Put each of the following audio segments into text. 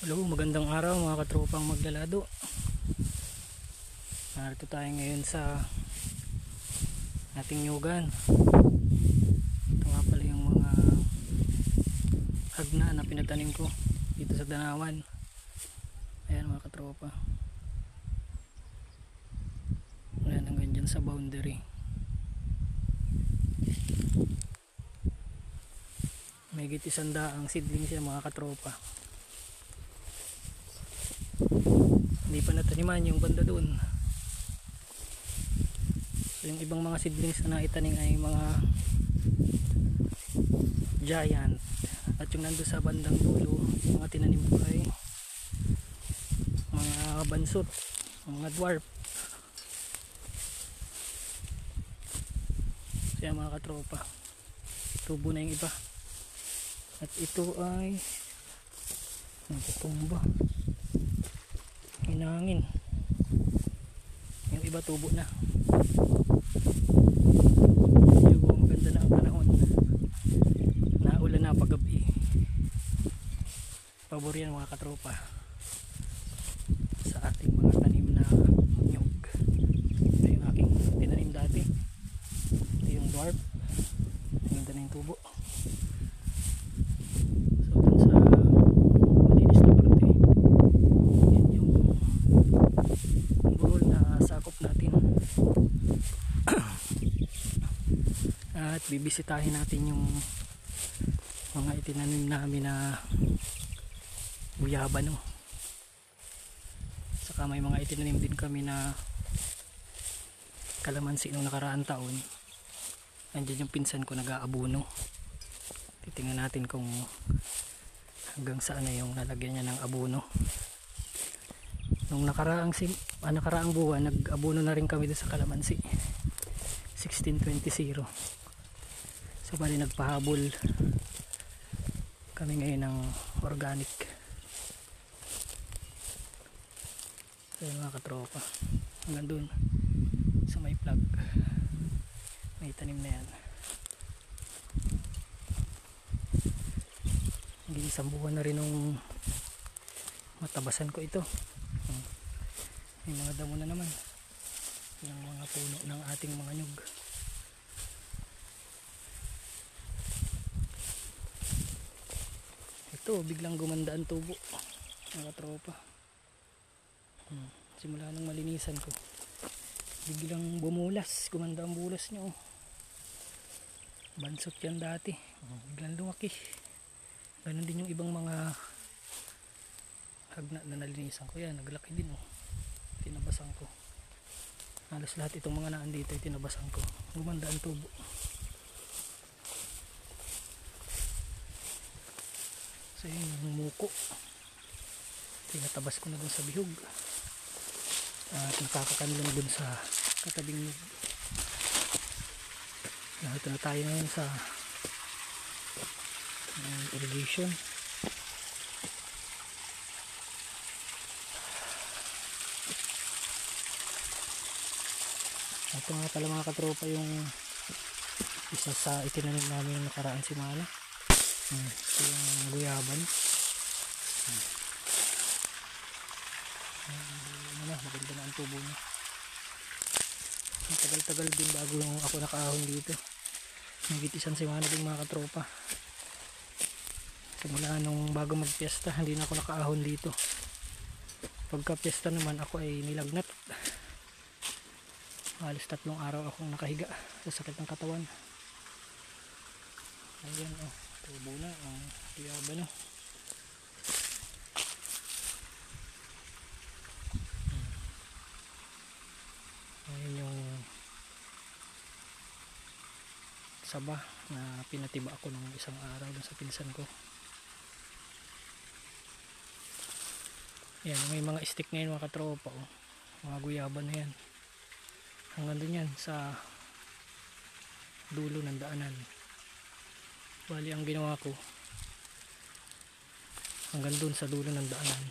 Hello, magandang araw mga katropang maglalado. Narito tayo ngayon sa ating nyugan. Ito nga pala yung mga hagna na pinagtanim ko dito sa Danawan. Ayan mga katropa. Ayan, hanggang dyan sa boundary. May higit 100 seedlings siya mga katropa. Hindi pa nataniman yung banda doon. So yung ibang mga seedlings na naitanim ay mga giant, at yung nandun sa bandang dulo yung mga tinanim ko ay mga bansot, mga dwarf. So yan mga katropa, tubo na yung iba, at ito ay nagtutumba, hinangin. Yung iba tubo na. Medyo maganda na ang panahon, naulan na paggabi. Pabor yan mga katropa sa ating mga tanim na nyug. Ito yung aking tinanim dati, ito yung dwarf. Maganda na yung tubo. So dun sa malinis na parte, yan yung burol na sakop natin. At bibisitahin natin yung mga itinanim namin na guyabano. Saka may mga itinanim din kami na kalamansi nung nakaraang taon. Nandiyan yung pinsan ko nag-aabono. Titingnan natin kung hanggang saan na yung nalagyan niya ng abono. Nung nakaraang buwan, nag-abono na rin kami doon sa kalamansi. 16-20-0. So bali nagpahabol kami ngayon ng organic. So yun mga katropa, hanggang dun sa may plug may tanim na yan. Hanggang isang buwan na rin nung matabasan ko ito. May mga damo na naman yung mga puno ng ating mga nyug. Ito biglang gumanda ang tubo mga tropa. Simula nung malinisan ko, biglang bumulas, gumanda ang bulas niya. Bansot yan dati, biglang lumaki. Ganon din yung ibang mga hagna na nalinisan ko. Yan, naglaki din. Tinabasan ko. Halos lahat itong mga naandito ay tinabasan ko. Gumanda ang tubo. So yun yung muko, tinatabas ko na dun sa bihog at nakakakanlong dun sa katabing nyug. Narito na tayo ngayon sa irrigation. Ito nga pala mga katropa yung isa sa itinanim namin nakaraan simana. Ito yung guyaban. Maganda na ang tubo niya. Tagal-tagal din bago ako nakaahon dito. Higit isang semana din mga katropa. Simula nung bago magpiesta, hindi na ako nakaahon dito. Pagka piesta naman ako ay nilagnat. Halos 3 araw akong nakahiga sa sakit ng katawan. Ayan tubo na ang guyabano. Ayan yung saba na pinatiba ako nung isang araw dun sa pinsan ko. Ayan, may mga stick ngayon mga katropa. Mga guyabano yan. Hanggang dun yan sa dulo ng daanan. Bali ang ginawa ko, hanggang dun sa dulo ng daanan,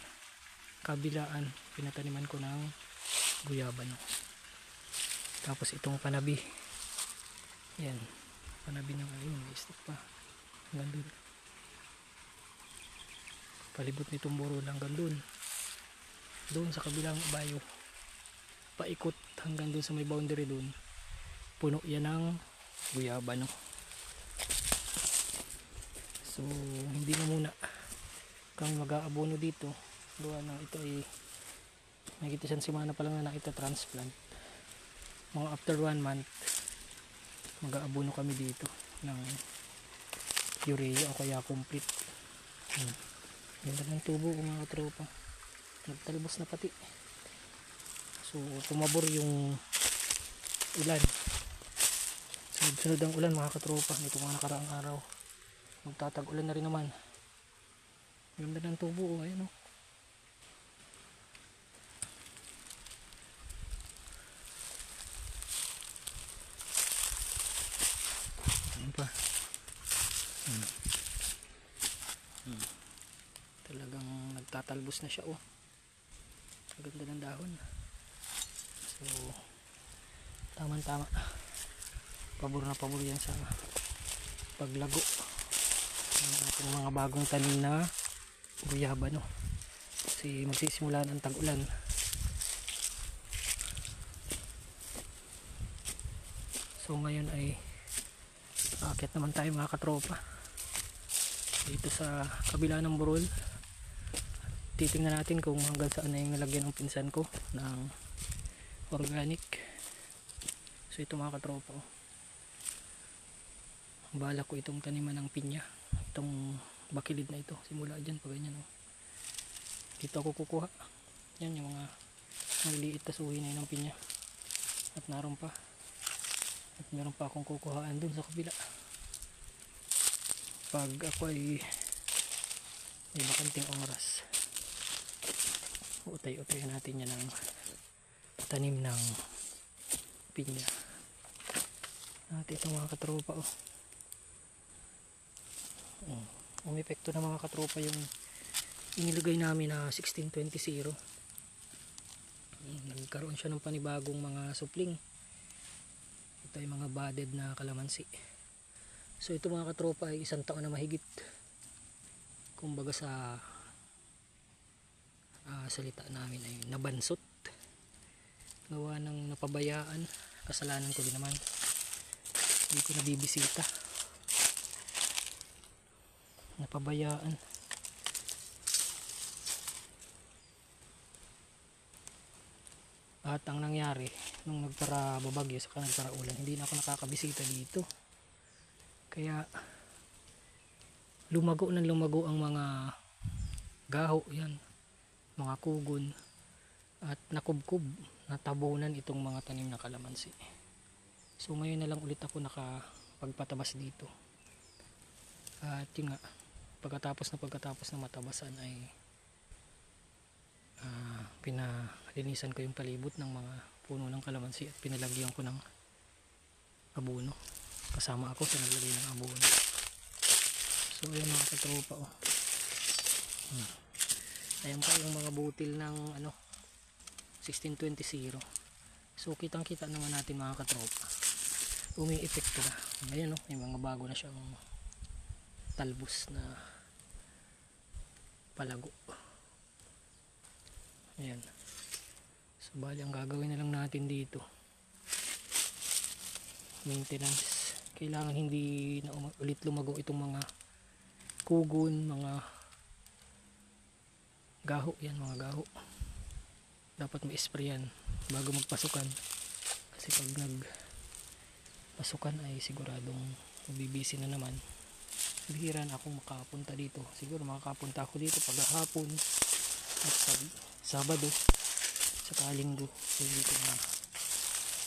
kabilaan pinataniman ko ng guyabano. Tapos itong panabi, yan, panabi ng ayun, may stick pa hanggang dun. palibot nitong burol hanggang doon sa kabilang bayo, paikot hanggang doon sa may boundary doon, puno yan ng guyaba, no? So hindi na muna kami mag-aabono dito, gawa ng ito ay nakita isang semana pa lang na nakita transplant. Mga after 1 month mag-aabono kami dito ng urea o kaya complete. Ganda ng tubo mga katropa, nagtalbos na pati. So pumabor yung ulan, sunod ang ulan mga katropa nito mga nakaraang araw, magtatag-ulan na rin naman. Ganda ng tubo, ayan o. Ayan pa. Talagang nagtatalbos na siya, oh. Ganda ng dahon. So tama-tama, pabor na pabor yan sa paglago ng ating mga bagong tanim na guyaba, no? Kasi magsisimula ng tag-ulan. So ngayon ay aakyat naman tayo mga katropa dito sa kabila ng burol. Titingnan natin kung hanggang saan na yung nalagyan ng pinsan ko ng organic. So ito mga katropa, bala ko itong taniman ng pinya, itong bakilid na ito, simula dyan pa ganyan, oh. Dito ako kukuha yan yung mga maliliit na suhi na yun ng pinya, at naroon pa, at meron pa akong kukuhaan dun sa kabila pag ako ay may bakanting oras. Utay-utayin natin yan ng tanim ng pinya natin ito mga katropa, oh. Umepekto na mga katropa yung inilagay namin na 16-20-0. Nagkaroon siya ng panibagong mga supling. Ito ay mga budded na kalamansi. So ito mga katropa ay 1 taon na mahigit, kumbaga sa salita namin ay nabansot, gawa ng napabayaan. Kasalanan ko din naman, hindi ko nabibisita, napabayaan. At ang nangyari nung nagpara babagyo saka nagpara ulan, hindi na ako nakakabisita dito, kaya lumago ng lumago ang mga gaho yan, mga kugon, at nakubkob, natabunan itong mga tanim na kalamansi. So ngayon na lang ulit ako nakapagpatabas dito. At yun nga, pagkatapos na matabasan ay pinalinisan ko yung palibot ng mga puno ng kalamansi at pinalagyan ko ng abono. Kasama ako sa naglagay ng abono. So ayun mga katropa, oh. Ayan pa yung mga butil ng 16-20-0. So kitang kita naman natin mga katropa, umi-epekto na. Ngayon may mga bago na siyang talbos na palago. Ayan. So bali ang gagawin na lang natin dito, maintenance. Kailangan hindi na ulit lumago itong mga kugon, mga gaho yan, mga gaho. Dapat may spray yan bago magpasukan, kasi pag nagpasukan ay siguradong mabibisi na naman. Bihira na akong makapunta dito. Siguro makakapunta ako dito pag hapon at pag Sabado saka Linggo. So dito na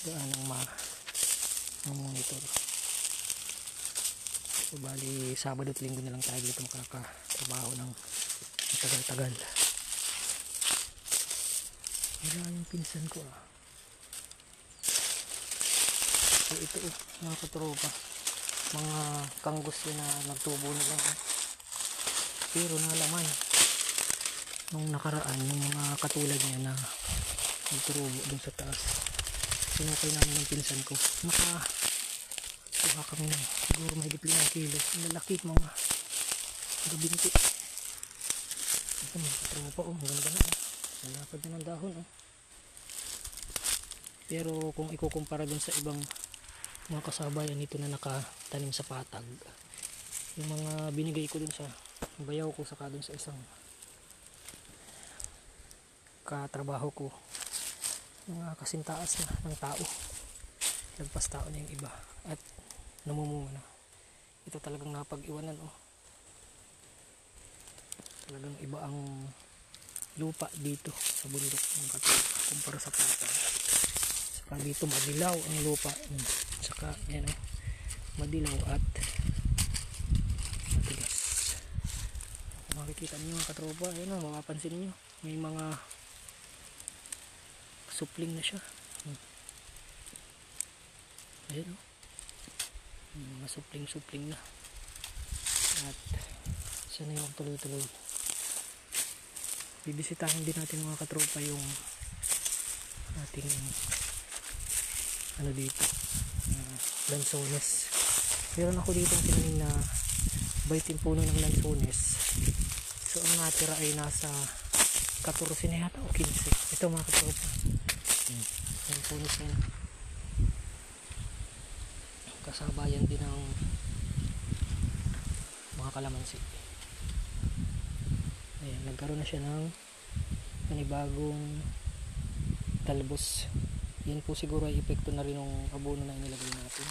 gaanong ma-monitor. So bali Sabado at Linggo na lang tayo dito makakatrabaho ng matagal-tagal. Wala yung pinsan ko, ah. So ito mga katropa, mga kanggos yun na nagtubo na lang, pero nalaman nung nakaraan yung mga katulad niya na nagtubo dun sa taas. Sinukay namin ng pinsan ko, nakakuha kami ng siguro mahigit 5 kilo. Ang lalaki, mga gabinti. Ito mga katropa, oh, maganda na, oh. Malapad na ng dahon, oh. Pero kung ikukumpara dun sa ibang mga kasabayan nito na nakatanim sa patag, yung mga binigay ko dun sa bayaw ko saka dun sa isang katrabaho ko, mga kasintaas na ng tao, lagpas tao na yung iba at namumunga na. Ito talagang napag-iwanan, oh. Talagang iba ang lupa dito sa bundok ng katropa kumpara sa patag. Saka dito madilaw ang lupa, saka yan, oh, madilaw at matigas. Kung makikita niyo mga katropa, ayan, oh, mapapansin niyo may mga supling na siya. Ayan, oh, mga supling na at sana yung tuloy-tuloy. Bibisitahin din natin mga katropa yung ating ano dito, lansones. Meron ako dito ang tinanim na baiting puno ng lansones. So ang natira ay nasa 14 na yata o 15. Ito mga katropa, lansones na yun. Kasabayan din ng mga kalamansi. Ayan, nagkaroon na siya ng panibagong talbos. Yan po siguro ay epekto na rin ng abono na inilagay natin.